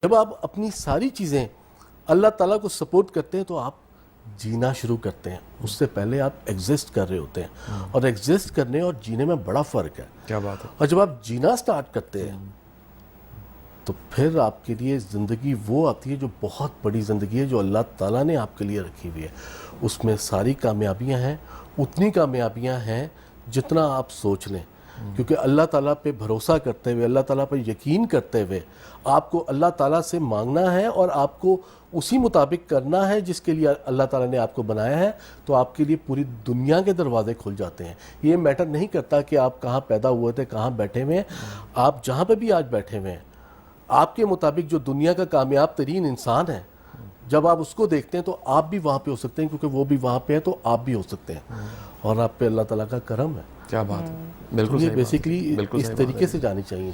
جب آپ اپنی ساری چیزیں اللہ تعالیٰ کو سپورٹ کرتے ہیں تو آپ جینا شروع کرتے ہیں. اس سے پہلے آپ ایگزسٹ کر رہے ہوتے ہیں, اور ایگزسٹ کرنے اور جینے میں بڑا فرق ہے. کیا بات ہے. اور جب آپ جینا سٹارٹ کرتے ہیں تو پھر آپ کے لیے زندگی وہ آتی ہے جو بہت بڑی زندگی ہے, جو اللہ تعالیٰ نے آپ کے لیے رکھی ہوئی ہے. اس میں ساری کامیابیاں ہیں, اتنی کامیابیاں ہیں جتنا آپ سوچ لیں, کیونکہ اللہ تعالیٰ پہ بھروسہ کرتے ہوئے, اللہ تعالیٰ پہ یقین کرتے ہوئے آپ کو اللہ تعالیٰ سے مانگنا ہے اور آپ کو اسی مطابق کرنا ہے جس کے لیے اللہ تعالیٰ نے آپ کو بنایا ہے, تو آپ کے لیے پوری دنیا کے دروازے کھل جاتے ہیں. یہ میٹر نہیں کرتا کہ آپ کہاں پیدا ہوئے تھے, کہاں بیٹھے ہوئے ہیں. آپ جہاں پہ بھی آج بیٹھے ہوئے ہیں, آپ کے مطابق جو دنیا کا کامیاب ترین انسان ہے, جب آپ اس کو دیکھتے ہیں تو آپ بھی وہاں پہ ہو سکتے ہیں, کیونکہ وہ بھی وہاں پہ ہے تو آپ بھی ہو سکتے ہیں, اور آپ پہ اللہ تعالیٰ کا کرم ہے. کیا بات ہے. بالکل یہ صحیح بات ہے. بیسیکلی بالکل اس صحیح بات ہے. طریقے سے جانی چاہیے.